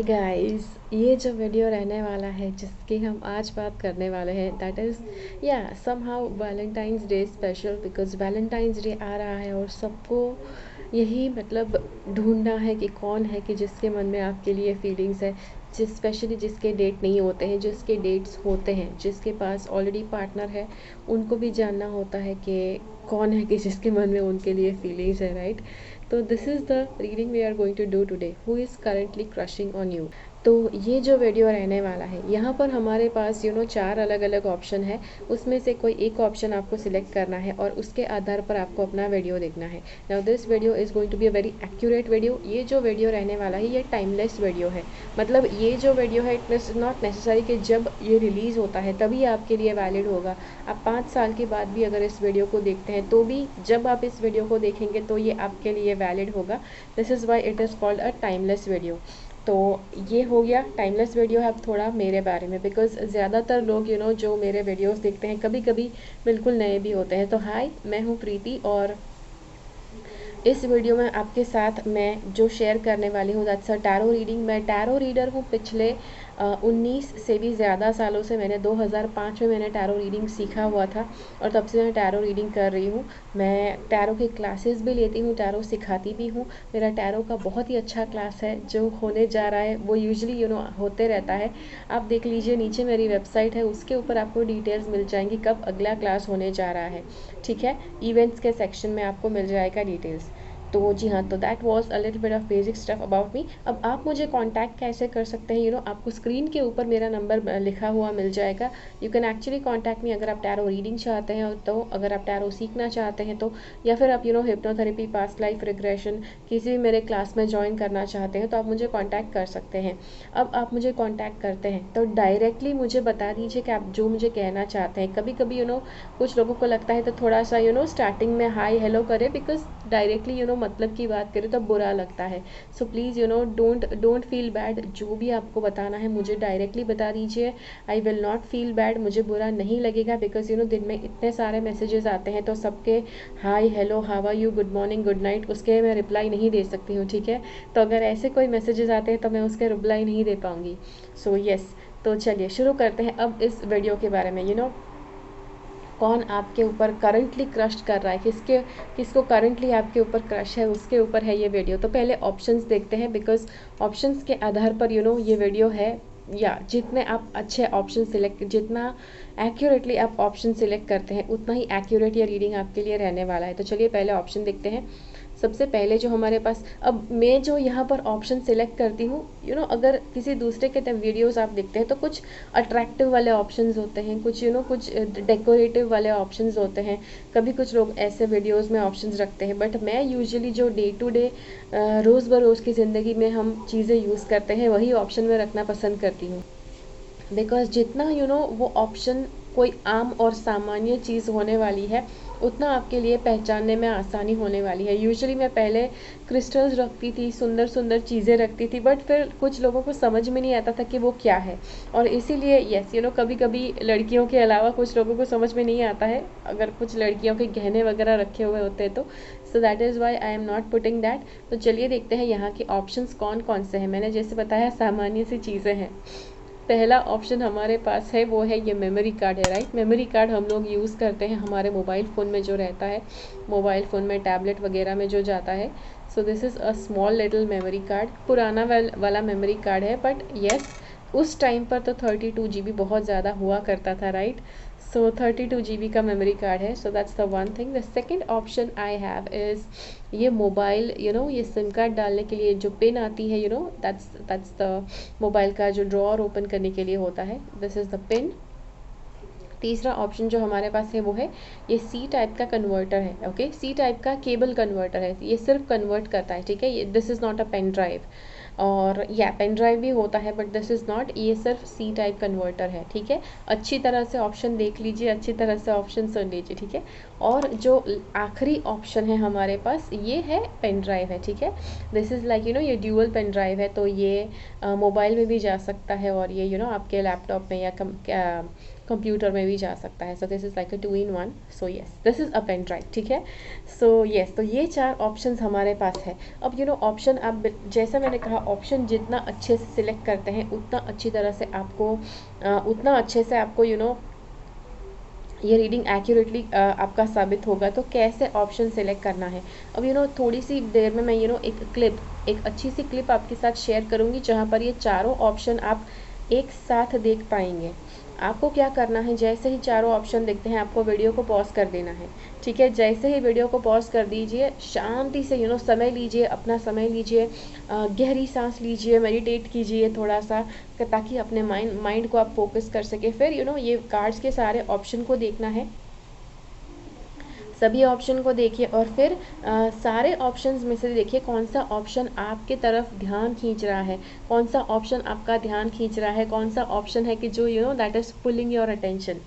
Hi guys, ये जो video रहने वाला है जिसकी हम आज बात करने वाले हैं that is somehow Valentine's Day special because Valentine's Day आ रहा है और सबको यही मतलब ढूंढना है कि कौन है कि जिसके मन में आपके लिए फीलिंग्स है, जिस स्पेशली जिसके डेट नहीं होते हैं, जिसके डेट्स होते हैं, जिसके पास ऑलरेडी पार्टनर है, उनको भी जानना होता है कि कौन है कि जिसके मन में उनके लिए फीलिंग्स है, राइट। तो this is the reading we are going to do today, who is currently crushing on you. तो ये जो वीडियो रहने वाला है यहाँ पर हमारे पास चार अलग अलग ऑप्शन है, उसमें से कोई एक ऑप्शन आपको सिलेक्ट करना है और उसके आधार पर आपको अपना वीडियो देखना है। Now this video is going to be a very accurate video. ये जो वीडियो रहने वाला है ये टाइमलेस वीडियो है, मतलब ये जो वीडियो है इट इज़ नॉट नेसेसरी कि जब ये रिलीज़ होता है तभी आपके लिए वैलिड होगा। आप 5 साल के बाद भी अगर इस वीडियो को देखते हैं तो भी जब आप इस वीडियो को देखेंगे तो ये आपके लिए वैलिड होगा। This is why it is called a timeless video. तो ये हो गया टाइमलेस वीडियो है। अब थोड़ा मेरे बारे में, बिकॉज ज़्यादातर लोग जो मेरे वीडियोस देखते हैं कभी कभी बिल्कुल नए भी होते हैं। तो हाय, मैं हूँ प्रीति और इस वीडियो में आपके साथ मैं जो शेयर करने वाली हूँ दैट्स अ टैरो रीडिंग। मैं टैरो रीडर हूँ पिछले 19 से भी ज़्यादा सालों से। मैंने 2005 में मैंने टैरो रीडिंग सीखा हुआ था और तब से मैं टैरो रीडिंग कर रही हूँ। मैं टैरो की क्लासेस भी लेती हूँ, टैरो सिखाती भी हूँ। मेरा टैरो का बहुत ही अच्छा क्लास है जो होने जा रहा है, वो यूजुअली होते रहता है। आप देख लीजिए, नीचे मेरी वेबसाइट है, उसके ऊपर आपको डिटेल्स मिल जाएंगी कब अगला क्लास होने जा रहा है, ठीक है। इवेंट्स के सेक्शन में आपको मिल जाएगा डिटेल्स। तो जी हाँ, तो that was a little bit of basic stuff about me. अब आप मुझे कांटेक्ट कैसे कर सकते हैं, आपको स्क्रीन के ऊपर मेरा नंबर लिखा हुआ मिल जाएगा। You can actually contact me अगर आप टैरो रीडिंग चाहते हैं तो, अगर आप टैरो सीखना चाहते हैं तो, या फिर आप हिप्नोथेरेपी, पास्ट लाइफ रिग्रेशन, किसी भी मेरे क्लास में ज्वाइन करना चाहते हैं तो आप मुझे कॉन्टैक्ट कर सकते हैं। अब आप मुझे कॉन्टैक्ट करते हैं तो डायरेक्टली मुझे बता दीजिए कि आप जो मुझे कहना चाहते हैं। कभी कभी कुछ लोगों को लगता है तो थोड़ा सा स्टार्टिंग में हाई हेलो करें, बिकॉज डायरेक्टली मतलब की बात करें तो बुरा लगता है। So please don't feel bad. जो भी आपको बताना है मुझे डायरेक्टली बता दीजिए। I will not feel bad, मुझे बुरा नहीं लगेगा, बिकॉज दिन में इतने सारे मैसेजेस आते हैं तो सबके hi hello how are you, good morning, good night, उसके मैं रिप्लाई नहीं दे सकती हूँ, ठीक है। तो अगर ऐसे कोई मैसेजेस आते हैं तो मैं उसके रिप्लाई नहीं दे पाऊँगी। सो यस, तो चलिए शुरू करते हैं अब इस वीडियो के बारे में। कौन आपके ऊपर करंटली क्रश कर रहा है, किसको करंटली आपके ऊपर क्रश है, उसके ऊपर है ये वीडियो। तो पहले ऑप्शंस देखते हैं, बिकॉज ऑप्शंस के आधार पर ये वीडियो है। या जितने आप अच्छे ऑप्शन सिलेक्ट, जितना एक्यूरेटली आप ऑप्शन सिलेक्ट करते हैं उतना ही एक्यूरेट ये रीडिंग आपके लिए रहने वाला है। तो चलिए पहले ऑप्शन देखते हैं। सबसे पहले जो हमारे पास, अब मैं जो यहाँ पर ऑप्शन सिलेक्ट करती हूँ, अगर किसी दूसरे के वीडियोस आप देखते हैं तो कुछ अट्रैक्टिव वाले ऑप्शंस होते हैं, कुछ कुछ डेकोरेटिव वाले ऑप्शंस होते हैं। कभी कुछ लोग ऐसे वीडियोस में ऑप्शंस रखते हैं, बट मैं यूजुअली जो डे टू डे रोज़ बरोज़ की ज़िंदगी में हम चीज़ें यूज़ करते हैं वही ऑप्शन में रखना पसंद करती हूँ। बिकॉज जितना वो ऑप्शन कोई आम और सामान्य चीज़ होने वाली है उतना आपके लिए पहचानने में आसानी होने वाली है। यूजुअली मैं पहले क्रिस्टल्स रखती थी, सुंदर सुंदर चीज़ें रखती थी, बट फिर कुछ लोगों को समझ में नहीं आता था कि वो क्या है। और इसीलिए यस कभी कभी लड़कियों के अलावा कुछ लोगों को समझ में नहीं आता है अगर कुछ लड़कियों के गहने वगैरह रखे हुए होते हैं तो। So that is why I am not putting that. तो चलिए देखते हैं यहाँ के ऑप्शंस कौन कौन से हैं। मैंने जैसे बताया सामान्य सी चीज़ें हैं। पहला ऑप्शन हमारे पास है वो है ये मेमोरी कार्ड है, राइट। मेमोरी कार्ड हम लोग यूज़ करते हैं हमारे मोबाइल फ़ोन में जो रहता है, मोबाइल फ़ोन में टैबलेट वगैरह में जो जाता है। So this is a small little memory card. पुराना वाला मेमोरी कार्ड है, बट येस उस टाइम पर तो 32 GB बहुत ज़्यादा हुआ करता था, राइट। सो 32 GB का मेमोरी कार्ड है। So that's the one thing. The second option I have is ये मोबाइल, ये सिम कार्ड डालने के लिए जो पिन आती है, दैट्स द मोबाइल का जो ड्रॉअर ओपन करने के लिए होता है, दिस इज़ द पिन। तीसरा ऑप्शन जो हमारे पास है वो है ये सी टाइप का कन्वर्टर है। ओके, सी टाइप का केबल कन्वर्टर है, ये सिर्फ कन्वर्ट करता है, ठीक है। ये this is not a pen drive, और या पेन ड्राइव भी होता है बट दिस इज़ नॉट, ये सिर्फ सी टाइप कन्वर्टर है, ठीक है। अच्छी तरह से ऑप्शन देख लीजिए, अच्छी तरह से ऑप्शन सुन लीजिए, ठीक है। और जो आखिरी ऑप्शन है हमारे पास ये है पेन ड्राइव है, ठीक है। दिस इज़ लाइक ये ड्यूअल पेन ड्राइव है, तो ये मोबाइल में भी जा सकता है और ये आपके लैपटॉप में या कंप्यूटर में भी जा सकता है। So this is like a 2 in 1। So yes, this is a pen drive, ठीक है। सो येस, तो ये 4 ऑप्शंस हमारे पास है। अब ऑप्शन आप जैसा मैंने कहा, ऑप्शन जितना अच्छे से सिलेक्ट करते हैं उतना अच्छी तरह से आपको उतना अच्छे से आपको ये रीडिंग एक्यूरेटली आपका साबित होगा। तो कैसे ऑप्शन सेलेक्ट करना है, अब थोड़ी सी देर में मैं एक अच्छी सी क्लिप आपके साथ शेयर करूँगी जहाँ पर ये चारों ऑप्शन आप एक साथ देख पाएंगे। आपको क्या करना है, जैसे ही चारों ऑप्शन देखते हैं आपको वीडियो को पॉज कर देना है, ठीक है। जैसे ही वीडियो को पॉज कर दीजिए, शांति से समय लीजिए, अपना समय लीजिए, गहरी सांस लीजिए, मेडिटेट कीजिए थोड़ा सा, ताकि अपने माइंड को आप फोकस कर सके। फिर ये कार्ड्स के सारे ऑप्शन को देखना है, सभी ऑप्शन को देखिए और फिर सारे ऑप्शंस में से देखिए कौन सा ऑप्शन आपके तरफ ध्यान खींच रहा है, कौन सा ऑप्शन आपका ध्यान खींच रहा है, कौन सा ऑप्शन है कि जो that is pulling your attention,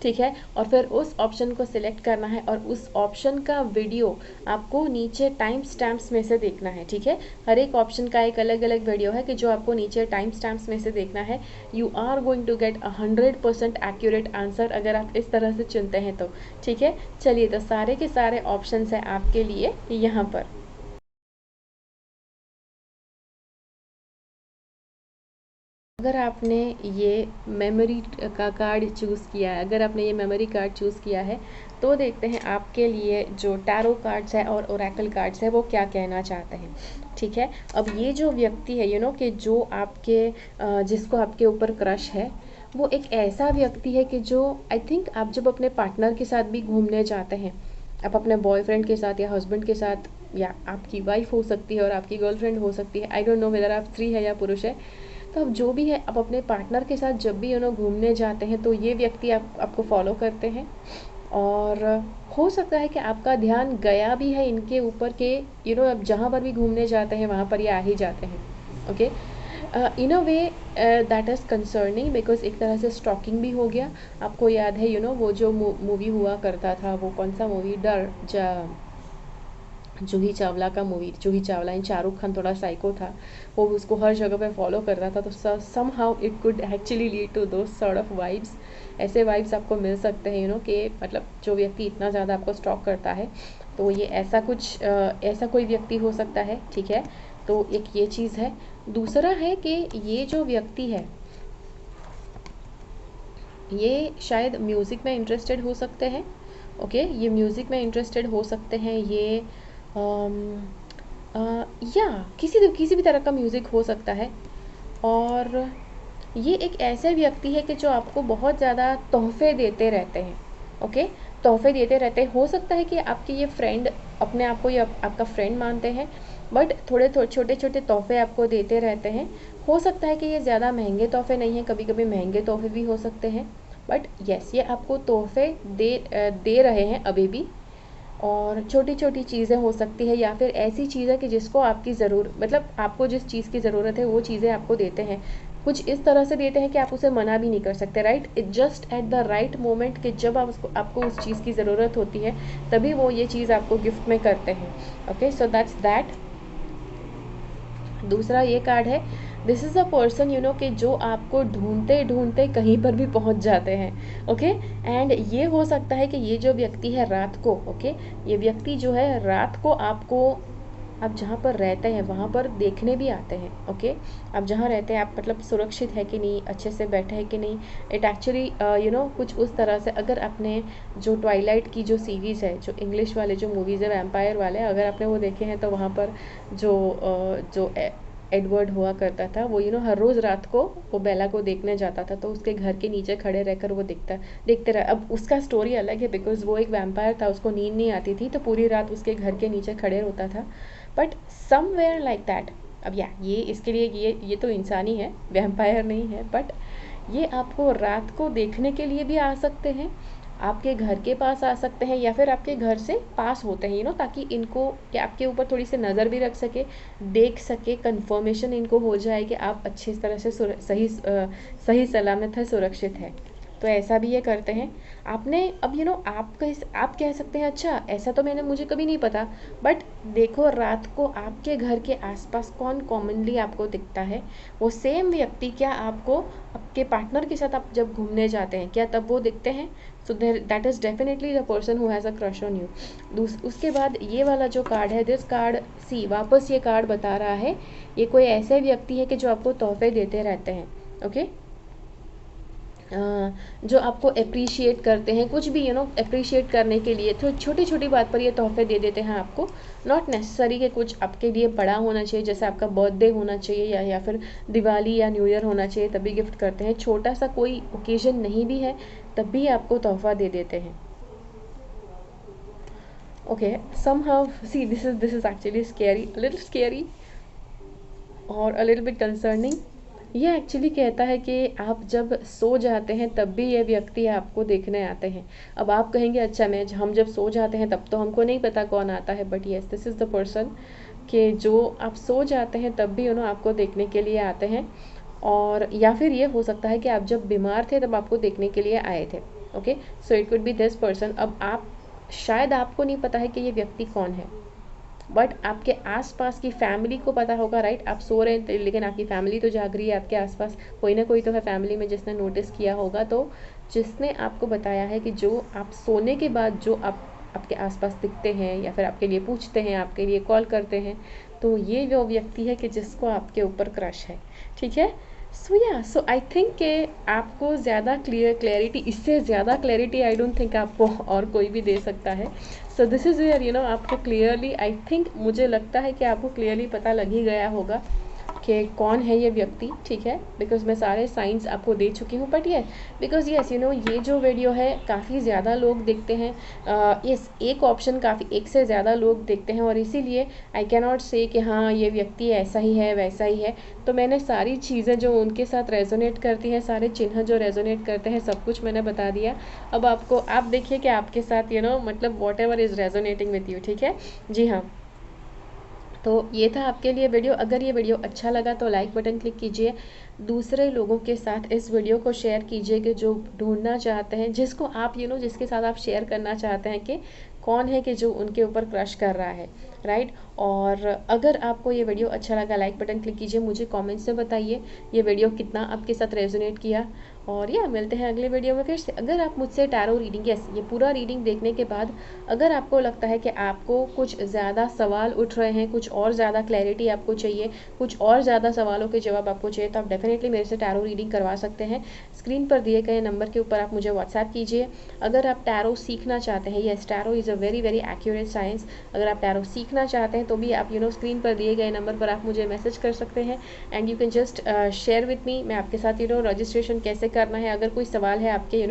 ठीक है। और फिर उस ऑप्शन को सिलेक्ट करना है और उस ऑप्शन का वीडियो आपको नीचे टाइम स्टैम्प्स में से देखना है, ठीक है। हर एक ऑप्शन का एक अलग अलग वीडियो है कि जो आपको नीचे टाइम स्टैम्प्स में से देखना है। You are going to get 100% accurate answer अगर आप इस तरह से चुनते हैं तो, ठीक है। चलिए, तो सारे के सारे ऑप्शन हैं आपके लिए यहाँ पर। अगर आपने ये मेमोरी का कार्ड चूज़ किया है, अगर आपने ये मेमोरी कार्ड चूज़ किया है, तो देखते हैं आपके लिए जो टैरो कार्ड्स है और ओरेकल कार्ड्स है वो क्या कहना चाहते हैं, ठीक है। अब ये जो व्यक्ति है कि जो आपके जिसको आपके ऊपर क्रश है, वो एक ऐसा व्यक्ति है कि जो आई थिंक आप जब अपने पार्टनर के साथ भी घूमने जाते हैं, आप अपने बॉयफ्रेंड के साथ या हस्बैंड के साथ, या आपकी वाइफ हो सकती है और आपकी गर्लफ्रेंड हो सकती है, आई डोंट नो वेदर आप स्त्री है या पुरुष है, तो अब जो भी है आप अपने पार्टनर के साथ जब भी घूमने जाते हैं तो ये व्यक्ति आपको फॉलो करते हैं। और हो सकता है कि आपका ध्यान गया भी है इनके ऊपर के अब जहाँ पर भी घूमने जाते हैं वहाँ पर ये आ ही जाते हैं, okay. In a way that is concerning, because एक तरह से स्टॉकिंग भी हो गया। आपको याद है वो जो मूवी हुआ करता था, वो कौन सा मूवी, जूही चावला का मूवी, जूही चावला इन शाहरुख खान थोड़ा साइको था, वो उसको हर जगह पे फॉलो कर रहा था, तो somehow it could actually lead to those sort of vibes. ऐसे वाइब्स आपको मिल सकते हैं कि मतलब जो व्यक्ति इतना ज़्यादा आपको स्टॉक करता है, तो ये ऐसा कोई व्यक्ति हो सकता है, ठीक है। तो एक ये चीज़ है। दूसरा है कि ये जो व्यक्ति है ये शायद म्यूज़िक में इंटरेस्टेड हो सकते हैं, ओके। ये म्यूज़िक में इंटरेस्टेड हो सकते हैं, ये या किसी भी तरह का म्यूज़िक हो सकता है। और ये एक ऐसे व्यक्ति है कि जो आपको बहुत ज़्यादा तोहफे देते रहते हैं, ओके। तोहफे देते रहते हैं। हो सकता है कि आपके ये फ्रेंड अपने आप को ये आपका फ्रेंड मानते हैं, बट थोड़े छोटे छोटे तोहफे आपको देते रहते हैं। हो सकता है कि ये ज़्यादा महंगे तोहफे नहीं हैं, कभी कभी महंगे तोहफे भी हो सकते हैं, बट येस, ये आपको तोहफे दे रहे हैं अभी भी। और छोटी छोटी चीज़ें हो सकती है, या फिर ऐसी चीज़ें कि जिसको आपकी मतलब आपको जिस चीज़ की ज़रूरत है वो चीज़ें आपको देते हैं। कुछ इस तरह से देते हैं कि आप उसे मना भी नहीं कर सकते, right. It just at the right moment कि जब आपको उस चीज़ की ज़रूरत होती है तभी वो ये चीज़ आपको गिफ्ट में करते हैं, ओके। So that's that. दूसरा ये कार्ड है, दिस इज़ अ पर्सन कि जो आपको ढूंढते ढूंढते कहीं पर भी पहुंच जाते हैं, ओके। एंड ये हो सकता है कि ये जो व्यक्ति है रात को, ओके, ये व्यक्ति जो है रात को आपको, आप जहाँ पर रहते हैं वहाँ पर देखने भी आते हैं, ओके। आप जहाँ रहते हैं आप मतलब सुरक्षित है कि नहीं, अच्छे से बैठे हैं कि नहीं। इट एक्चुअली कुछ उस तरह से, अगर आपने जो ट्वाइलाइट की जो सीरीज़ है, जो इंग्लिश वाले जो मूवीज़ है वैम्पायर वाले, अगर आपने वो देखे हैं तो वहाँ पर जो एडवर्ड हुआ करता था, वो हर रोज़ रात को वो बेला को देखने जाता था, तो उसके घर के नीचे खड़े रहकर वो देखते रहा। अब उसका स्टोरी अलग है, बिकॉज वो एक वैम्पायर था, उसको नींद नहीं आती थी, तो पूरी रात उसके घर के नीचे खड़े होता था। But somewhere like that. अब ये इसके लिए ये तो इंसानी है, वैम्पायर नहीं है, बट ये आपको रात को देखने के लिए भी आ सकते हैं, आपके घर के पास आ सकते हैं, या फिर आपके घर से पास होते हैं ताकि इनको कि आपके ऊपर थोड़ी सी नज़र भी रख सके, देख सके, कंफर्मेशन इनको हो जाए कि आप अच्छी तरह से सही सलामत है, सुरक्षित है। तो ऐसा भी ये करते हैं। आपने अब आप कह सकते हैं अच्छा ऐसा तो मुझे कभी नहीं पता, बट देखो रात को आपके घर के आसपास कौन कॉमनली आपको दिखता है, वो सेम व्यक्ति क्या आपको आपके पार्टनर के साथ आप जब घूमने जाते हैं क्या तब वो दिखते हैं? So that is definitely the person who has a crush on you. उसके बाद ये वाला जो कार्ड है, दिस कार्ड सी, वापस ये कार्ड बता रहा है ये कोई ऐसे व्यक्ति है कि जो आपको तोहफे देते रहते हैं। ओके, जो आपको अप्रिशिएट करते हैं, कुछ भी अप्रिशिएट करने के लिए तो छोटी छोटी बात पर ये तोहफे दे देते हैं आपको। नॉट नेसेसरी कि कुछ आपके लिए बड़ा होना चाहिए, जैसे आपका बर्थडे होना चाहिए या फिर दिवाली या न्यू ईयर होना चाहिए तभी गिफ्ट करते हैं। छोटा सा कोई ओकेजन नहीं भी है तब भी आपको तोहफा दे देते हैं। Okay, somehow see this is actually scary, a little scary और a little bit concerning। ये एक्चुअली कहता है कि आप जब सो जाते हैं तब भी ये व्यक्ति आपको देखने आते हैं। अब आप कहेंगे अच्छा हम जब सो जाते हैं तब तो हमको नहीं पता कौन आता है, but yes this is the person कि जो आप सो जाते हैं तब भी आपको देखने के लिए आते हैं। और या फिर ये हो सकता है कि आप जब बीमार थे तब आपको देखने के लिए आए थे। Okay, so it could be this person. अब आप शायद आपको नहीं पता है कि ये व्यक्ति कौन है, बट आपके आसपास की फैमिली को पता होगा, राइट? आप सो रहे हैं लेकिन आपकी फैमिली तो जाग रही है, आपके आसपास कोई ना कोई तो है फैमिली में जिसने नोटिस किया होगा, तो जिसने आपको बताया है कि जो आप सोने के बाद जो आपके आसपास दिखते हैं या फिर आपके लिए पूछते हैं, आपके लिए कॉल करते हैं, तो ये वो व्यक्ति है कि जिसको आपके ऊपर क्रश है। ठीक है, सो आई थिंक कि आपको ज़्यादा क्लैरिटी, इससे ज़्यादा क्लैरिटी आई डोंट थिंक आपको और कोई भी दे सकता है। सो दिस इज़ वेयर आपको क्लियरली, आई थिंक मुझे लगता है कि आपको क्लियरली पता लग ही गया होगा कि कौन है ये व्यक्ति। ठीक है, बिकॉज मैं सारे साइंस आपको दे चुकी हूँ, बट ये बिकॉज यस ये जो वीडियो है काफ़ी ज़्यादा लोग देखते हैं। यस, एक ऑप्शन काफ़ी, एक से ज़्यादा लोग देखते हैं और इसीलिए आई कैन नॉट से कि हाँ ये व्यक्ति ऐसा ही है वैसा ही है। तो मैंने सारी चीज़ें जो उनके साथ रेजोनेट करती हैं, सारे चिन्ह जो रेजोनेट करते हैं, सब कुछ मैंने बता दिया। अब आप देखिए कि आपके साथ मतलब what ever is resonating with you. ठीक है, जी हाँ। तो ये था आपके लिए वीडियो। अगर ये वीडियो अच्छा लगा तो लाइक बटन क्लिक कीजिए, दूसरे लोगों के साथ इस वीडियो को शेयर कीजिए कि जो ढूंढना चाहते हैं, जिसको आप जिसके साथ आप शेयर करना चाहते हैं कि कौन है कि जो उनके ऊपर क्रश कर रहा है, राइट? और अगर आपको ये वीडियो अच्छा लगा लाइक बटन क्लिक कीजिए, मुझे कमेंट्स में बताइए ये वीडियो कितना आपके साथ रेजोनेट किया। और मिलते हैं अगले वीडियो में फिर से। अगर आप मुझसे टैरो रीडिंग, यस ये पूरा रीडिंग देखने के बाद अगर आपको लगता है कि आपको कुछ ज़्यादा सवाल उठ रहे हैं, कुछ और ज़्यादा क्लैरिटी आपको चाहिए, कुछ और ज़्यादा सवालों के जवाब आपको चाहिए, तो आप डेफिनेटली मेरे से टैरो रीडिंग करवा सकते हैं। स्क्रीन पर दिए गए नंबर के ऊपर आप मुझे व्हाट्सएप कीजिए। अगर आप टैरो सीखना चाहते हैं, yes tarot is a very very accurate science. अगर आप टैरो सीखना चाहते हैं तो भी आप स्क्रीन पर दिए गए नंबर पर आप मुझे मैसेज कर सकते हैं and you can just share with me. मैं आपके साथ रजिस्ट्रेशन कैसे करना है, अगर कोई सवाल है आपके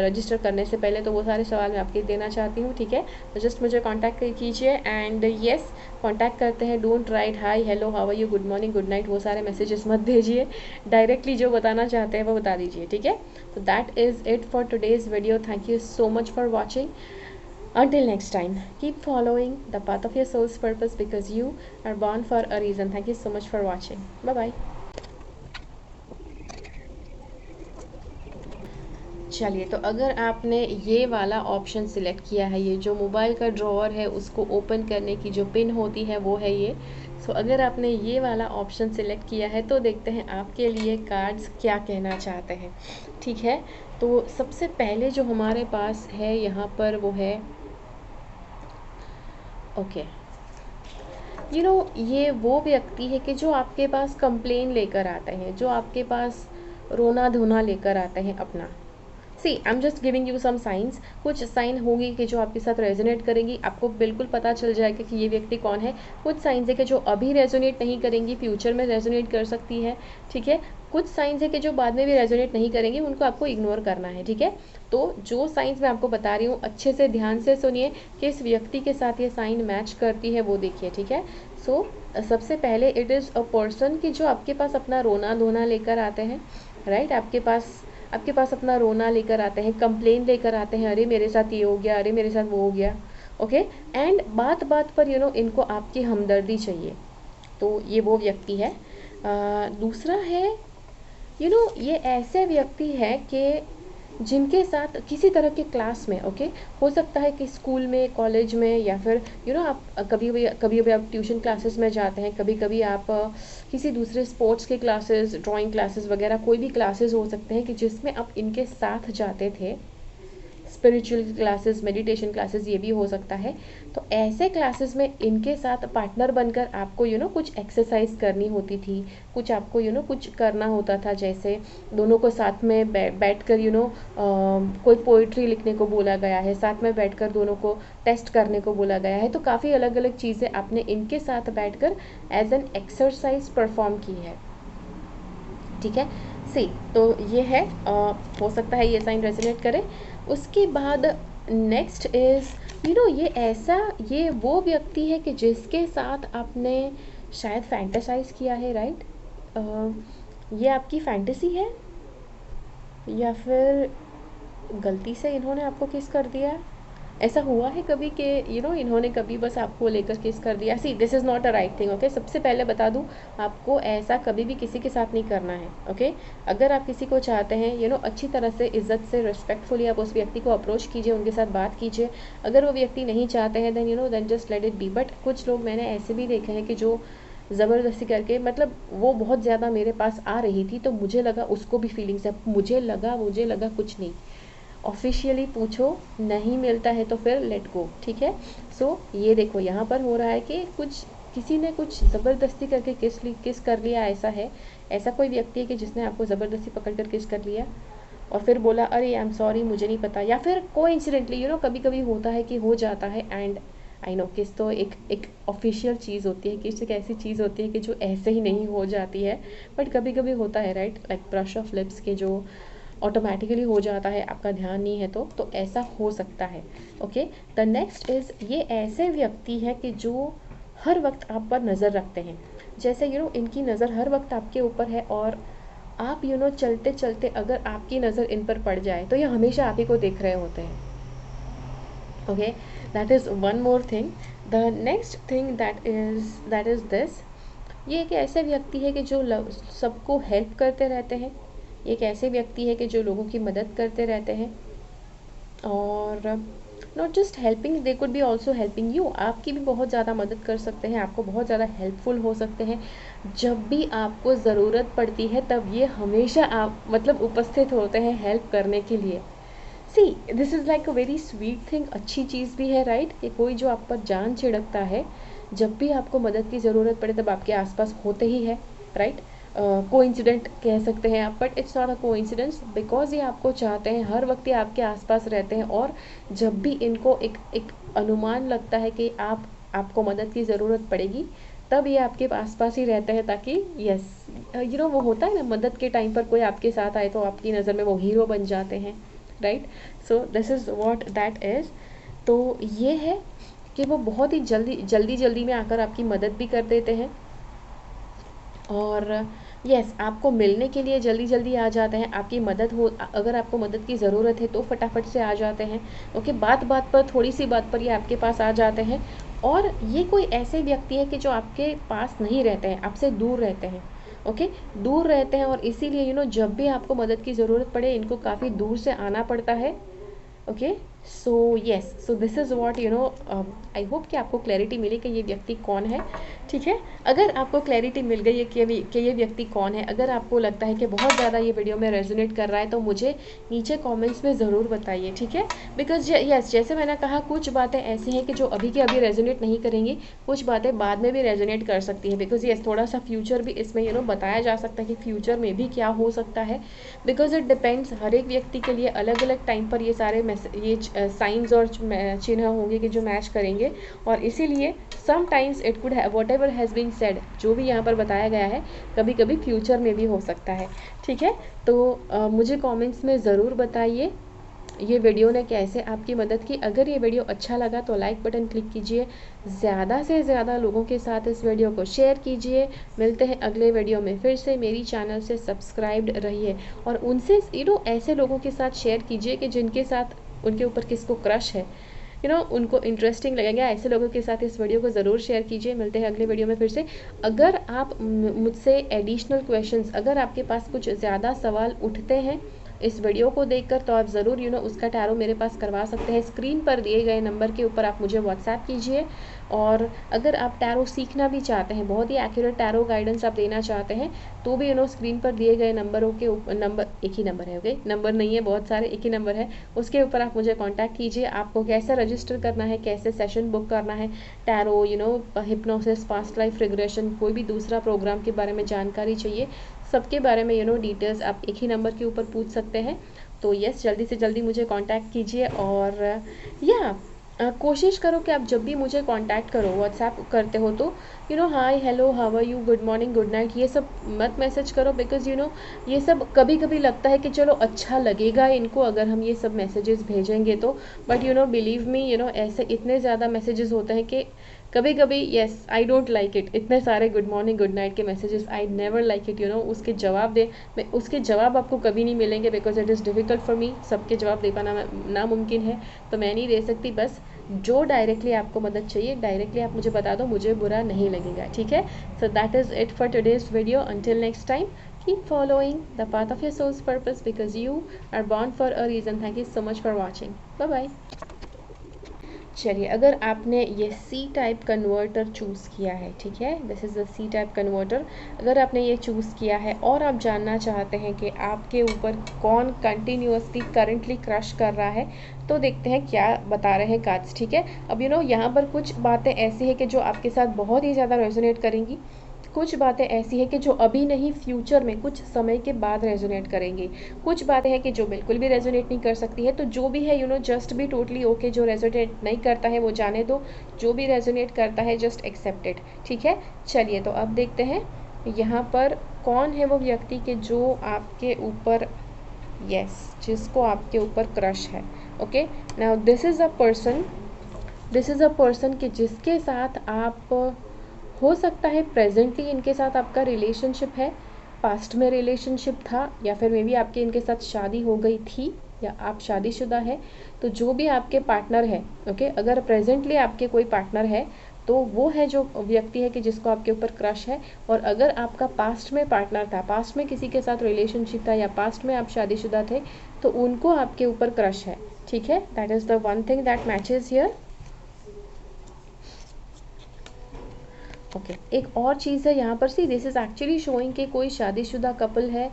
रजिस्टर करने से पहले, तो वो सारे सवाल मैं आपके देना चाहती हूँ। ठीक है, तो जस्ट मुझे कांटेक्ट कीजिए एंड यस कांटेक्ट करते हैं। Don't write hi hello how are you good morning good night, वो सारे मैसेजेस मत भेजिए, डायरेक्टली जो बताना चाहते हैं वो बता दीजिए। ठीक है, तो that is it for today's video. Thank you so much for watching. Until next time, keep following the path of your soul's purpose because you are born for a reason. Thank you so much for watching. Bye-bye. चलिए, तो अगर आपने ये वाला option select किया है, ये जो मोबाइल का ड्रॉअर है उसको ओपन करने की जो पिन होती है वो है ये। सो अगर आपने ये वाला ऑप्शन सिलेक्ट किया है तो देखते हैं आपके लिए कार्ड्स क्या कहना चाहते हैं। ठीक है, तो सबसे पहले जो हमारे पास है यहाँ पर वो है ओके, ये वो व्यक्ति है कि जो आपके पास कंप्लेन लेकर आते हैं, जो आपके पास रोना धोना लेकर आते हैं अपना। See I am just giving you some signs, कुछ साइन होंगी कि जो आपके साथ रेजोनेट करेंगी, आपको बिल्कुल पता चल जाएगा कि ये व्यक्ति कौन है। कुछ साइंस है कि जो अभी रेजोनेट नहीं करेंगी, फ्यूचर में रेजोनेट कर सकती है। ठीक है, कुछ साइंस है कि जो बाद में भी रेजोनेट नहीं करेंगे, उनको आपको इग्नोर करना है। ठीक है, तो जो साइंस मैं आपको बता रही हूँ अच्छे से ध्यान से सुनिए कि इस व्यक्ति के साथ ये साइन मैच करती है, वो देखिए। ठीक है, सो सबसे पहले इट इज़ अ पर्सन कि जो आपके पास अपना रोना धोना लेकर आते हैं, राइट? आपके पास अपना रोना लेकर आते हैं, कंप्लेन लेकर आते हैं, अरे मेरे साथ ये हो गया, अरे मेरे साथ वो हो गया। ओके, एंड बात बात पर इनको आपकी हमदर्दी चाहिए, तो ये वो व्यक्ति है। दूसरा है ये ऐसे व्यक्ति है कि जिनके साथ किसी तरह के क्लास में, ओके, हो सकता है कि स्कूल में, कॉलेज में, या फिर आप कभी कभी आप ट्यूशन क्लासेस में जाते हैं, कभी कभी आप किसी दूसरे स्पोर्ट्स के क्लासेस, ड्राइंग क्लासेस वगैरह कोई भी क्लासेस हो सकते हैं कि जिसमें आप इनके साथ जाते थे, स्पिरिचुअल क्लासेस, मेडिटेशन क्लासेस, ये भी हो सकता है। तो ऐसे क्लासेस में इनके साथ पार्टनर बनकर आपको कुछ एक्सरसाइज करनी होती थी, कुछ आपको कुछ करना होता था, जैसे दोनों को साथ में बैठ कर कोई पोइट्री लिखने को बोला गया है, साथ में बैठकर दोनों को टेस्ट करने को बोला गया है। तो काफ़ी अलग अलग चीज़ें आपने इनके साथ बैठकर एज एन एक्सरसाइज परफॉर्म की है, ठीक है। सी, तो ये है, हो सकता है ये साइन रेजोनेट करे। उसके बाद नेक्स्ट इज़ ये वो व्यक्ति है कि जिसके साथ आपने शायद फैंटेसाइज किया है, राइट। ये आपकी फैंटेसी है, या फिर गलती से इन्होंने आपको किस कर दिया। ऐसा हुआ है कभी कि इन्होंने कभी बस आपको लेकर किस कर दिया। See, this is not a right thing, okay. सबसे पहले बता दूं, आपको ऐसा कभी भी किसी के साथ नहीं करना है, ओके। अगर आप किसी को चाहते हैं, अच्छी तरह से, इज्जत से, रिस्पेक्टफुली आप उस व्यक्ति को अप्रोच कीजिए, उनके साथ बात कीजिए। अगर वो व्यक्ति नहीं चाहते हैं, then just let it be. But कुछ लोग मैंने ऐसे भी देखे हैं कि जो ज़बरदस्ती करके, मतलब वो बहुत ज़्यादा मेरे पास आ रही थी, तो मुझे लगा उसको भी फीलिंग्स है, मुझे लगा कुछ नहीं। ऑफिशियली पूछो, नहीं मिलता है तो फिर लेट गो, ठीक है। सो ये देखो यहाँ पर हो रहा है कि किसी ने कुछ ज़बरदस्ती करके किस कर लिया, ऐसा है। ऐसा कोई व्यक्ति है कि जिसने आपको ज़बरदस्ती पकड़ कर किस कर लिया और फिर बोला अरे आई एम सॉरी, मुझे नहीं पता, या फिर कोइंसिडेंटली कभी कभी होता है कि हो जाता है। एंड आई नो किस तो एक ऑफिशियल चीज़ होती है, किस एक ऐसी चीज़ होती है कि जो ऐसे ही नहीं हो जाती है, बट कभी कभी होता है, right. Like brush off lips के जो ऑटोमेटिकली हो जाता है, आपका ध्यान नहीं है तो ऐसा हो सकता है, ओके। द नेक्स्ट इज़, ये ऐसे व्यक्ति है कि जो हर वक्त आप पर नज़र रखते हैं। जैसे इनकी नज़र हर वक्त आपके ऊपर है, और आप चलते चलते अगर आपकी नज़र इन पर पड़ जाए तो ये हमेशा आप ही को देख रहे होते हैं, okay. That is one more thing. The next thing that is this, ये एक ऐसे व्यक्ति है कि जो सबको हेल्प करते रहते हैं। एक ऐसे व्यक्ति है कि जो लोगों की मदद करते रहते हैं, और not just helping, they could be also helping you. आपकी भी बहुत ज़्यादा मदद कर सकते हैं, आपको बहुत ज़्यादा हेल्पफुल हो सकते हैं। जब भी आपको ज़रूरत पड़ती है तब ये हमेशा आप मतलब उपस्थित होते हैं हेल्प करने के लिए। See, this is like a very sweet thing, अच्छी चीज़ भी है, राइट। कि कोई जो आप पर जान छिड़कता है, जब भी आपको मदद की ज़रूरत पड़े तब आपके आसपास होते ही है, राइट। कोइंसिडेंट कह सकते हैं आप, but it's not a coincidence, because ये आपको चाहते हैं, हर वक्त ये आपके आसपास रहते हैं। और जब भी इनको एक अनुमान लगता है कि आपको मदद की ज़रूरत पड़ेगी, तब ये आपके आसपास ही रहते हैं, ताकि यस वो होता है ना, मदद के टाइम पर कोई आपके साथ आए तो आपकी नज़र में वो हीरो बन जाते हैं, right. So this is what that is. तो ये है कि वो बहुत ही जल्दी में आकर आपकी मदद भी कर देते हैं, और यस आपको मिलने के लिए जल्दी आ जाते हैं। आपकी मदद हो, अगर आपको मदद की ज़रूरत है तो फटाफट से आ जाते हैं, ओके। बात पर, थोड़ी सी बात पर ये आपके पास आ जाते हैं। और ये कोई ऐसे व्यक्ति है कि जो आपके पास नहीं रहते हैं, आपसे दूर रहते हैं, ओके। दूर रहते हैं, और इसीलिए जब भी आपको मदद की ज़रूरत पड़े इनको काफ़ी दूर से आना पड़ता है, okay. So yes, so this is what I hope कि आपको क्लैरिटी मिली कि ये व्यक्ति कौन है, ठीक है। अगर आपको क्लैरिटी मिल गई है कि ये व्यक्ति कौन है, अगर आपको लगता है कि बहुत ज़्यादा ये वीडियो में रेजोनेट कर रहा है, तो मुझे नीचे कमेंट्स में ज़रूर बताइए, ठीक है। बिकॉज यस, जैसे मैंने कहा, कुछ बातें ऐसी हैं कि जो अभी के अभी रेजोनेट नहीं करेंगी, कुछ बातें बाद में भी रेजोनेट कर सकती है। बिकॉज यस, थोड़ा सा फ्यूचर भी इसमें बताया जा सकता है कि फ्यूचर में भी क्या हो सकता है, बिकॉज इट डिपेंड्स, हर एक व्यक्ति के लिए अलग अलग टाइम पर ये सारे ये साइंस और चिन्ह होंगे कि जो मैच करेंगे, और इसीलिए sometimes it could have whatever has been said, जो भी यहाँ पर बताया गया है, कभी कभी फ्यूचर में भी हो सकता है, ठीक है। तो मुझे कमेंट्स में ज़रूर बताइए ये वीडियो ने कैसे आपकी मदद की। अगर ये वीडियो अच्छा लगा तो लाइक बटन क्लिक कीजिए, ज़्यादा से ज़्यादा लोगों के साथ इस वीडियो को शेयर कीजिए। मिलते हैं अगले वीडियो में फिर से। मेरी चैनल से सब्सक्राइब्ड रहिए, और उनसे ऐसे लोगों के साथ शेयर कीजिए कि जिनके साथ उनके ऊपर किसको क्रश है, उनको इंटरेस्टिंग लगेगा। ऐसे लोगों के साथ इस वीडियो को ज़रूर शेयर कीजिए। मिलते हैं अगले वीडियो में फिर से। अगर आप मुझसे एडिशनल क्वेश्चंस, अगर आपके पास कुछ ज़्यादा सवाल उठते हैं इस वीडियो को देखकर, तो आप ज़रूर उसका टैरो मेरे पास करवा सकते हैं। स्क्रीन पर दिए गए नंबर के ऊपर आप मुझे व्हाट्सएप कीजिए। और अगर आप टैरो सीखना भी चाहते हैं, बहुत ही एक्यूरेट टैरो गाइडेंस आप लेना चाहते हैं, तो भी स्क्रीन पर दिए गए नंबरों के ऊपर, नंबर एक ही नंबर है, ओके, नंबर नहीं है बहुत सारे, एक ही नंबर है, उसके ऊपर आप मुझे कॉन्टैक्ट कीजिए। आपको कैसे रजिस्टर करना है, कैसे सेशन बुक करना है, tarot hypnosis, past life regression, कोई भी दूसरा प्रोग्राम के बारे में जानकारी चाहिए, सबके बारे में डिटेल्स आप एक ही नंबर के ऊपर पूछ सकते हैं। तो यस, जल्दी से जल्दी मुझे कांटेक्ट कीजिए। और या कोशिश करो कि आप जब भी मुझे कांटेक्ट करो, व्हाट्सएप करते हो, तो hi, hello, how are you, good morning, good night, ये सब मत मैसेज करो, बिकॉज ये सब कभी कभी लगता है कि चलो अच्छा लगेगा इनको अगर हम ये सब मैसेजेस भेजेंगे तो, बट बिलीव मी, ऐसे इतने ज़्यादा मैसेजेस होते हैं कि कभी कभी yes, I don't like it, इतने सारे गुड मॉर्निंग गुड नाइट के messages, I never like it, उसके जवाब दे, मैं उसके जवाब आपको कभी नहीं मिलेंगे, because it is difficult for me, सबके जवाब दे पाना नामुमकिन है, तो मैं नहीं दे सकती। बस जो डायरेक्टली आपको मदद चाहिए, डायरेक्टली आप मुझे बता दो, मुझे बुरा नहीं लगेगा, ठीक है। So that is it for today's video. Until next time, keep following the path of your soul's purpose, because you are born for a reason. Thank you so much for watching. Bye bye. चलिए, अगर आपने ये C type converter choose किया है, ठीक है, this is the C type converter, अगर आपने ये चूज़ किया है और आप जानना चाहते हैं कि आपके ऊपर कौन कंटिन्यूसली करंटली क्रश कर रहा है, तो देखते हैं क्या बता रहे हैं कार्ड्स, ठीक है। अब यहाँ पर कुछ बातें ऐसी है कि जो आपके साथ बहुत ही ज़्यादा रेजोनेट करेंगी, कुछ बातें ऐसी है कि जो अभी नहीं, फ्यूचर में कुछ समय के बाद रेजोनेट करेंगी, कुछ बातें हैं कि जो बिल्कुल भी रेजोनेट नहीं कर सकती है। तो जो भी है जस्ट बी टोटली ओके, जो रेजोनेट नहीं करता है वो जाने दो, जो भी रेजोनेट करता है जस्ट एक्सेप्ट इट, ठीक है। चलिए, तो अब देखते हैं यहाँ पर कौन है वो व्यक्ति के जो आपके ऊपर, यस, जिसको आपके ऊपर क्रश है। Okay, now this is a person कि जिसके साथ आप, हो सकता है प्रेजेंटली इनके साथ आपका रिलेशनशिप है, पास्ट में रिलेशनशिप था, या फिर मे बी आपके इनके साथ शादी हो गई थी, या आप शादीशुदा है। तो जो भी आपके पार्टनर है, ओके, अगर प्रेजेंटली आपके कोई पार्टनर है, तो वो है जो व्यक्ति है कि जिसको आपके ऊपर क्रश है। और अगर आपका पास्ट में पार्टनर था, पास्ट में किसी के साथ रिलेशनशिप था, या पास्ट में आप शादीशुदा थे, तो उनको आपके ऊपर क्रश है, ठीक है। That is the one thing that matches here. Okay, एक और चीज़ है यहाँ पर, सी दिस इज़ एक्चुअली शोइंग कि कोई शादीशुदा कपल है,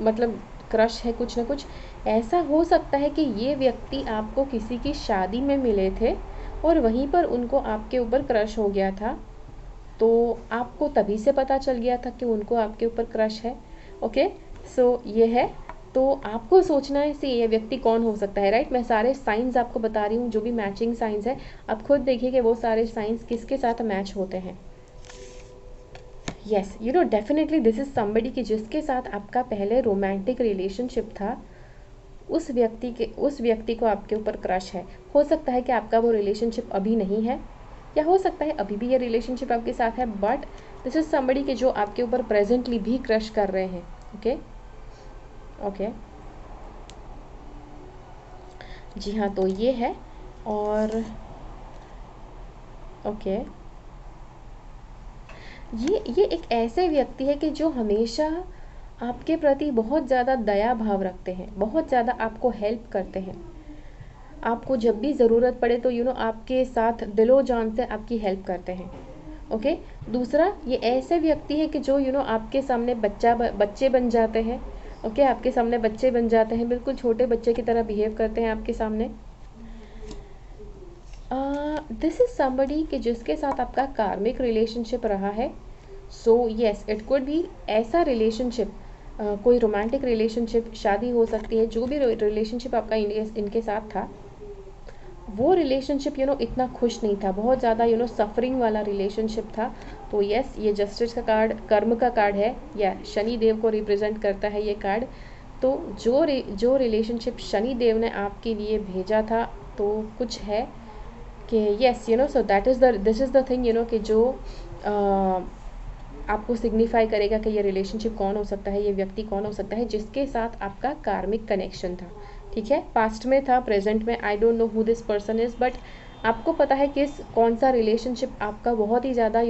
मतलब क्रश है कुछ ना कुछ। ऐसा हो सकता है कि ये व्यक्ति आपको किसी की शादी में मिले थे और वहीं पर उनको आपके ऊपर क्रश हो गया था, तो आपको तभी से पता चल गया था कि उनको आपके ऊपर क्रश है। ओके, सो ये है, तो आपको सोचना है कि ये व्यक्ति कौन हो सकता है, राइट। मैं सारे साइंस आपको बता रही हूँ, जो भी मैचिंग साइंस है, आप खुद देखिए कि वो सारे साइंस किसके साथ मैच होते हैं। Yes, definitely this is somebody कि जिसके साथ आपका पहले रोमांटिक रिलेशनशिप था, उस व्यक्ति को आपके ऊपर क्रश है। हो सकता है कि आपका वो रिलेशनशिप अभी नहीं है, या हो सकता है अभी भी ये रिलेशनशिप आपके साथ है, बट दिस इज समबडी कि जो आपके ऊपर प्रेजेंटली भी क्रश कर रहे हैं। ओके, ओके, जी हाँ, तो ये है। और ओके, ये एक ऐसे व्यक्ति है कि जो हमेशा आपके प्रति बहुत ज़्यादा दया भाव रखते हैं, बहुत ज़्यादा आपको हेल्प करते हैं, आपको जब भी ज़रूरत पड़े तो आपके साथ दिलो जान से आपकी हेल्प करते हैं। ओके, दूसरा, ये ऐसे व्यक्ति है कि जो आपके सामने बच्चे बन जाते हैं। ओके, आपके सामने बच्चे बन जाते हैं, बिल्कुल छोटे बच्चे की तरह बिहेव करते हैं आपके सामने। दिस इज समबडी कि जिसके साथ आपका कार्मिक रिलेशनशिप रहा है। सो येस, इट कुड भी ऐसा रिलेशनशिप, कोई रोमांटिक रिलेशनशिप, शादी हो सकती है, जो भी रिलेशनशिप आपका इनके साथ था, वो रिलेशनशिप इतना खुश नहीं था, बहुत ज़्यादा सफरिंग वाला रिलेशनशिप था। तो यस, ये जस्टिस का कार्ड कर्म का कार्ड है, या शनि देव को रिप्रेजेंट करता है ये कार्ड। तो जो रिलेशनशिप शनि देव ने आपके लिए भेजा था, तो कुछ है कि yes, so this is the thing कि जो आपको सिग्निफाई करेगा कि ये रिलेशनशिप कौन हो सकता है, ये व्यक्ति कौन हो सकता है जिसके साथ आपका कार्मिक कनेक्शन था, ठीक है। पास्ट में था, प्रेजेंट में I don't know who this person is, but आपको पता है कि कौन सा रिलेशनशिप आपका बहुत ही ज़्यादा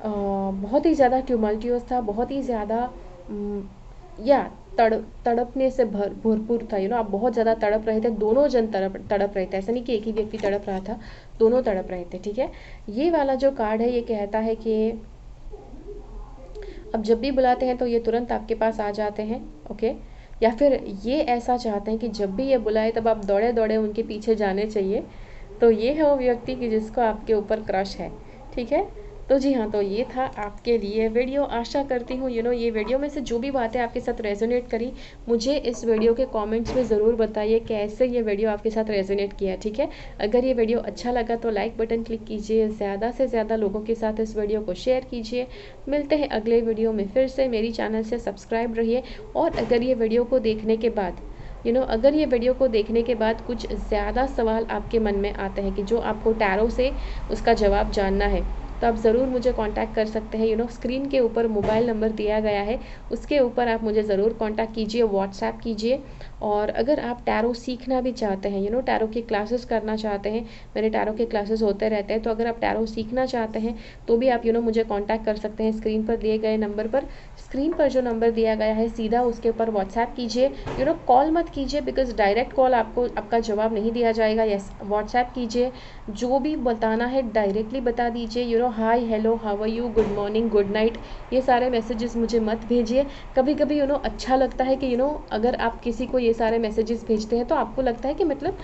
बहुत ही ज़्यादा ट्यूमल्टियस था, बहुत ही ज़्यादा या तड़पने से भरपूर था, आप बहुत ज़्यादा तड़प रहे थे, दोनों जन तड़प रहे थे, ऐसा नहीं कि एक ही व्यक्ति तड़प रहा था, दोनों तड़प रहे थे, ठीक है। ये वाला जो कार्ड है ये कहता है कि अब जब भी बुलाते हैं तो ये तुरंत आपके पास आ जाते हैं, ओके। या फिर ये ऐसा चाहते हैं कि जब भी ये बुलाए तब आप दौड़े दौड़े उनके पीछे जाने चाहिए। तो ये है वो व्यक्ति कि जिसको आपके ऊपर क्रश है, ठीक है। तो जी हाँ, तो ये था आपके लिए वीडियो। आशा करती हूँ ये वीडियो में से जो भी बातें आपके साथ रेजोनेट करी, मुझे इस वीडियो के कमेंट्स में ज़रूर बताइए कैसे ये वीडियो आपके साथ रेजोनेट किया, ठीक है। अगर ये वीडियो अच्छा लगा तो लाइक बटन क्लिक कीजिए, ज़्यादा से ज़्यादा लोगों के साथ इस वीडियो को शेयर कीजिए। मिलते हैं अगले वीडियो में फिर से। मेरी चैनल से सब्सक्राइब रहिए। और अगर ये वीडियो को देखने के बाद अगर ये वीडियो को देखने के बाद कुछ ज़्यादा सवाल आपके मन में आते हैं कि जो आपको टैरो से उसका जवाब जानना है, तो आप ज़रूर मुझे कांटेक्ट कर सकते हैं। स्क्रीन के ऊपर मोबाइल नंबर दिया गया है, उसके ऊपर आप मुझे ज़रूर कांटेक्ट कीजिए, व्हाट्सएप कीजिए। और अगर आप टैरो सीखना भी चाहते हैं, टैरो की क्लासेस करना चाहते हैं, मेरे टैरो के क्लासेस होते रहते हैं, तो अगर आप टैरो सीखना चाहते हैं तो भी आप मुझे कांटेक्ट कर सकते हैं स्क्रीन पर दिए गए नंबर पर। स्क्रीन पर जो नंबर दिया गया है सीधा उसके ऊपर व्हाट्सएप कीजिए। कॉल मत कीजिए, बिकॉज डायरेक्ट कॉल आपका जवाब नहीं दिया जाएगा। यस, व्हाट्सएप कीजिए, जो भी बताना है डायरेक्टली बता दीजिए। Hi, hello, how are you, good morning, good night, ये सारे मैसेजेस मुझे मत भेजिए। कभी कभी अच्छा लगता है कि अगर आप किसी को ये सारे मैसेजेस भेजते हैं तो आपको लगता है कि मतलब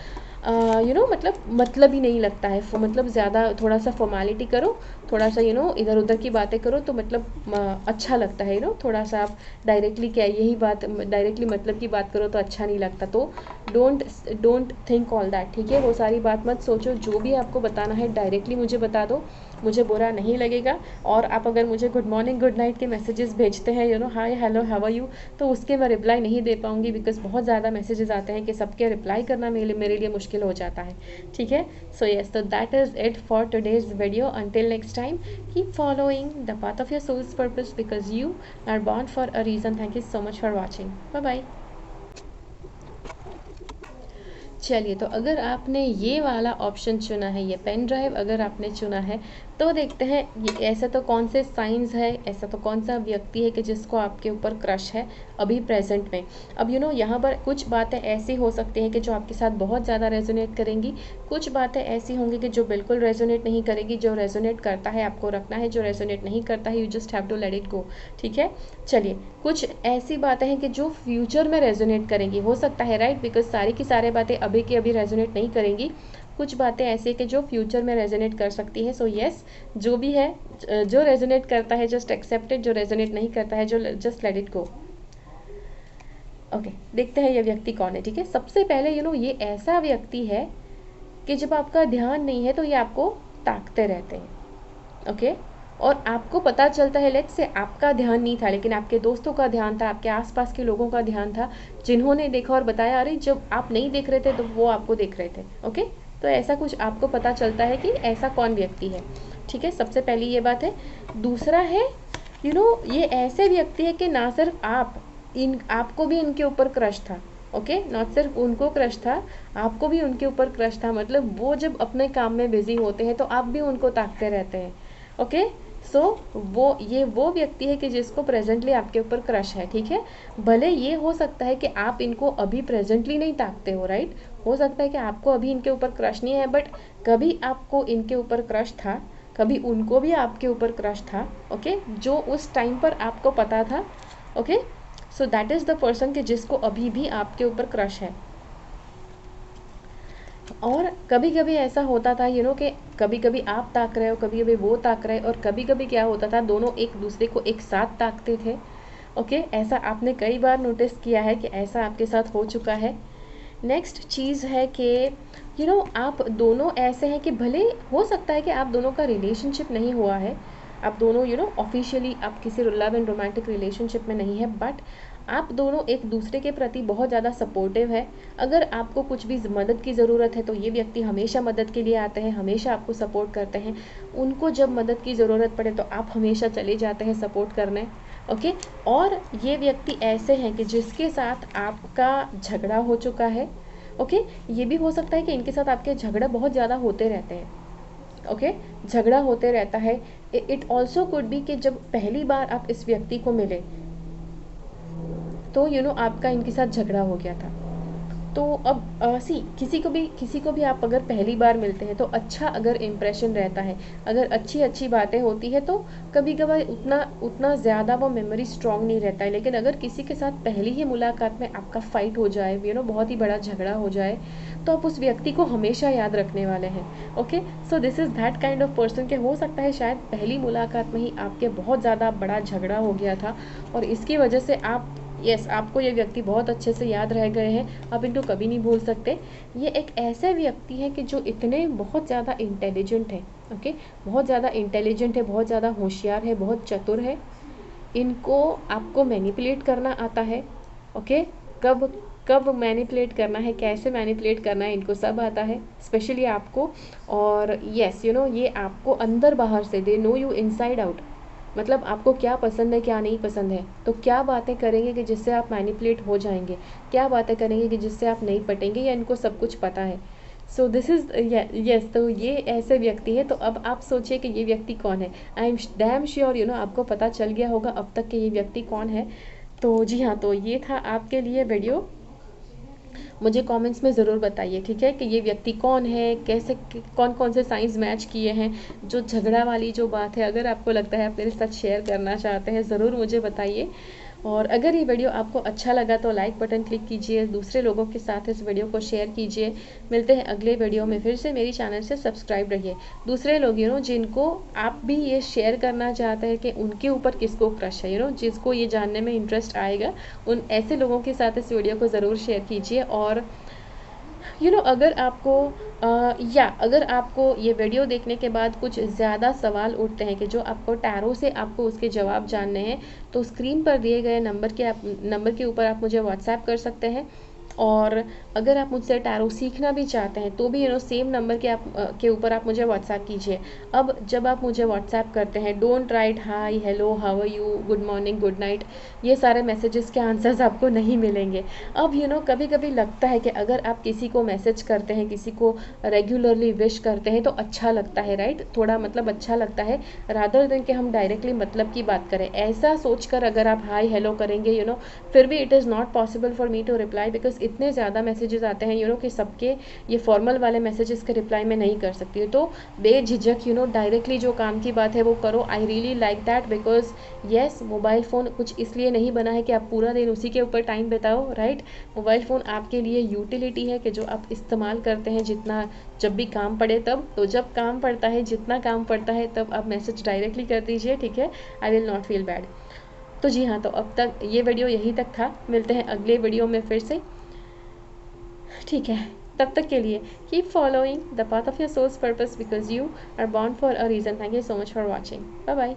मतलब ही नहीं लगता है, मतलब ज़्यादा थोड़ा सा फॉर्मेलिटी करो, थोड़ा सा इधर उधर की बातें करो तो मतलब अच्छा लगता है। थोड़ा सा आप डायरेक्टली क्या यही बात डायरेक्टली मतलब की बात करो तो अच्छा नहीं लगता। तो डोंट थिंक ऑल दैट, ठीक है। वो सारी बात मत सोचो, जो भी आपको बताना है डायरेक्टली मुझे बता दो, मुझे बुरा नहीं लगेगा। और आप अगर मुझे गुड मॉर्निंग गुड नाइट के मैसेजेस भेजते हैं, हाय, हेलो, हाउ आर यू, तो उसके मैं रिप्लाई नहीं दे पाऊँगी, बिकॉज बहुत ज़्यादा मैसेजेस आते हैं कि सबके रिप्लाई करना मेरे लिए मुश्किल हो जाता है, ठीक है। सो यस, तो that is it for today's video. Until next time, keep following the path of your soul's purpose, because you are born for a reason. Thank you so much for watching. Bye bye. चलिए, तो अगर आपने ये वाला option चुना है, ये pen drive अगर आपने चुना है, तो देखते हैं ये ऐसा तो कौन से साइंस है, ऐसा तो कौन सा व्यक्ति है कि जिसको आपके ऊपर क्रश है अभी प्रेजेंट में। अब यहाँ पर कुछ बातें ऐसी हो सकती हैं कि जो आपके साथ बहुत ज़्यादा रेजोनेट करेंगी, कुछ बातें ऐसी होंगी कि जो बिल्कुल रेजोनेट नहीं करेगी। जो रेजोनेट करता है आपको रखना है, जो रेजोनेट नहीं करता है you just have to let it go, ठीक है। चलिए, कुछ ऐसी बातें हैं कि जो फ्यूचर में रेजोनेट करेंगी, हो सकता है, राइट, बिकॉज सारी की सारी बातें अभी की अभी रेजोनेट नहीं करेंगी। कुछ बातें ऐसी है कि जो फ्यूचर में रेजोनेट कर सकती है। सो यस, जो भी है, जो रेजोनेट करता है जस्ट एक्सेप्ट इट, जो रेजोनेट नहीं करता है जो just let it go. Okay, देखते हैं ये व्यक्ति कौन है, ठीक है। सबसे पहले ये ऐसा व्यक्ति है कि जब आपका ध्यान नहीं है तो ये आपको ताकते रहते हैं, ओके। और आपको पता चलता है, लेट्स से आपका ध्यान नहीं था लेकिन आपके दोस्तों का ध्यान था, आपके आसपास के लोगों का ध्यान था, जिन्होंने देखा और बताया अरे जब आप नहीं देख रहे थे तो वो आपको देख रहे थे, ओके। तो ऐसा कुछ आपको पता चलता है कि ऐसा कौन व्यक्ति है, ठीक है। सबसे पहली ये बात है। दूसरा है, ये ऐसे व्यक्ति है कि ना सिर्फ आपको भी इनके ऊपर क्रश था, ओके। नॉट सिर्फ उनको क्रश था, आपको भी उनके ऊपर क्रश था। मतलब वो जब अपने काम में बिजी होते हैं तो आप भी उनको ताकते रहते हैं, ओके। सो वो व्यक्ति है कि जिसको प्रेजेंटली आपके ऊपर क्रश है, ठीक है। भले ये हो सकता है कि आप इनको अभी प्रेजेंटली नहीं ताकते हो, राइट। हो सकता है कि आपको अभी इनके ऊपर क्रश नहीं है, बट कभी आपको इनके ऊपर क्रश था, कभी उनको भी आपके ऊपर क्रश था, ओके, जो उस टाइम पर आपको पता था, okay. So that is the person कि जिसको अभी भी आपके ऊपर क्रश है। और कभी कभी ऐसा होता था कि कभी कभी आप ताक रहे हो, कभी कभी वो ताक रहे, और कभी कभी क्या होता था दोनों एक दूसरे को एक साथ ताकते थे, ओके। ऐसा आपने कई बार नोटिस किया है कि ऐसा आपके साथ हो चुका है। नेक्स्ट चीज़ है कि आप दोनों ऐसे हैं कि भले हो सकता है कि आप दोनों का रिलेशनशिप नहीं हुआ है, आप दोनों ऑफिशियली आप किसी लव एंड रोमांटिक रिलेशनशिप में नहीं है, बट आप दोनों एक दूसरे के प्रति बहुत ज़्यादा सपोर्टिव है। अगर आपको कुछ भी मदद की ज़रूरत है तो ये व्यक्ति हमेशा मदद के लिए आते हैं, हमेशा आपको सपोर्ट करते हैं। उनको जब मदद की ज़रूरत पड़े तो आप हमेशा चले जाते हैं सपोर्ट करने, ओके। और ये व्यक्ति ऐसे हैं कि जिसके साथ आपका झगड़ा हो चुका है, ओके। ये भी हो सकता है कि इनके साथ आपके झगड़ा बहुत ज़्यादा होते रहते हैं, ओके। झगड़ा होते रहता है। इट ऑल्सो कुड बी कि जब पहली बार आप इस व्यक्ति को मिले तो आपका इनके साथ झगड़ा हो गया था। तो अब किसी को भी आप अगर पहली बार मिलते हैं तो अच्छा अगर इम्प्रेशन रहता है, अगर अच्छी अच्छी बातें होती है तो कभी कभार उतना उतना ज़्यादा वो मेमोरी स्ट्रांग नहीं रहता है। लेकिन अगर किसी के साथ पहली ही मुलाकात में आपका फाइट हो जाए, बहुत ही बड़ा झगड़ा हो जाए, तो आप उस व्यक्ति को हमेशा याद रखने वाले हैं। Okay, so this is that kind of person के हो सकता है शायद पहली मुलाकात में ही आपके बहुत ज़्यादा बड़ा झगड़ा हो गया था और इसकी वजह से आपको ये व्यक्ति बहुत अच्छे से याद रह गए हैं, आप इनको कभी नहीं भूल सकते। ये एक ऐसे व्यक्ति है कि जो इतने बहुत ज़्यादा इंटेलिजेंट है। ओके, बहुत ज़्यादा इंटेलिजेंट है, बहुत ज़्यादा होशियार है, बहुत चतुर है। इनको आपको मैनिपुलेट करना आता है। ओके, कब कब मैनिपुलेट करना है, कैसे मैनिपुलेट करना है, इनको सब आता है, स्पेशली आपको। और यस ये आपको अंदर बाहर से, they know you inside out. मतलब आपको क्या पसंद है, क्या नहीं पसंद है, तो क्या बातें करेंगे कि जिससे आप मैनिपुलेट हो जाएंगे, क्या बातें करेंगे कि जिससे आप नहीं पटेंगे, या इनको सब कुछ पता है। सो दिस इज़ यस, तो ये ऐसे व्यक्ति है। तो अब आप सोचिए कि ये व्यक्ति कौन है। आई एम डैम श्योर आपको पता चल गया होगा अब तक कि ये व्यक्ति कौन है। तो जी हाँ, तो ये था आपके लिए वीडियो। मुझे कमेंट्स में ज़रूर बताइए, ठीक है, कि ये व्यक्ति कौन है, कैसे कौन कौन से साइंस मैच किए हैं। जो झगड़ा वाली जो बात है, अगर आपको लगता है आप मेरे साथ शेयर करना चाहते हैं, ज़रूर मुझे बताइए। और अगर ये वीडियो आपको अच्छा लगा तो लाइक बटन क्लिक कीजिए, दूसरे लोगों के साथ इस वीडियो को शेयर कीजिए। मिलते हैं अगले वीडियो में फिर से। मेरी चैनल से सब्सक्राइब रहिए। दूसरे लोग जिनको आप भी ये शेयर करना चाहते हैं कि उनके ऊपर किसको क्रश है, जिसको ये जानने में इंटरेस्ट आएगा, उन ऐसे लोगों के साथ इस वीडियो को ज़रूर शेयर कीजिए। और अगर आपको ये वीडियो देखने के बाद कुछ ज़्यादा सवाल उठते हैं कि जो आपको टैरो से आपको उसके जवाब जानने हैं, तो स्क्रीन पर दिए गए नंबर के ऊपर आप मुझे व्हाट्सएप कर सकते हैं। और अगर आप मुझसे टैरो सीखना भी चाहते हैं तो भी सेम नंबर के ऊपर आप मुझे व्हाट्सएप कीजिए। अब जब आप मुझे व्हाट्सएप करते हैं, don't write hi, hello, how are you, good morning, good night, ये सारे मैसेजेस के आंसर्स आपको नहीं मिलेंगे। अब कभी कभी लगता है कि अगर आप किसी को मैसेज करते हैं, किसी को रेगुलरली विश करते हैं तो अच्छा लगता है, राइट, थोड़ा मतलब अच्छा लगता है, रादर देन कि हम डायरेक्टली मतलब की बात करें। ऐसा सोचकर अगर आप हाय हेलो करेंगे, फिर भी it is not possible for me to reply, because इतने ज़्यादा मैसेजेस आते हैं कि सबके ये फॉर्मल वाले मैसेजेस के रिप्लाई में नहीं कर सकती हूँ। तो बेझिझक डायरेक्टली जो काम की बात है वो करो। I really like that, because yes, mobile phone कुछ इसलिए नहीं बना है कि आप पूरा दिन उसी के ऊपर टाइम बिताओ, राइट। मोबाइल फ़ोन आपके लिए यूटिलिटी है कि जो आप इस्तेमाल करते हैं जितना, जब भी काम पड़े तब, तो जब काम पड़ता है, जितना काम पड़ता है तब आप मैसेज डायरेक्टली कर दीजिए, ठीक है। I will not feel bad. तो जी हाँ, तो अब तक ये वीडियो यहीं तक था। मिलते हैं अगले वीडियो में फिर से, ठीक है। तब तक के लिए keep following the path of your soul's purpose, because you are born for a reason. Thank you so much for watching. Bye bye.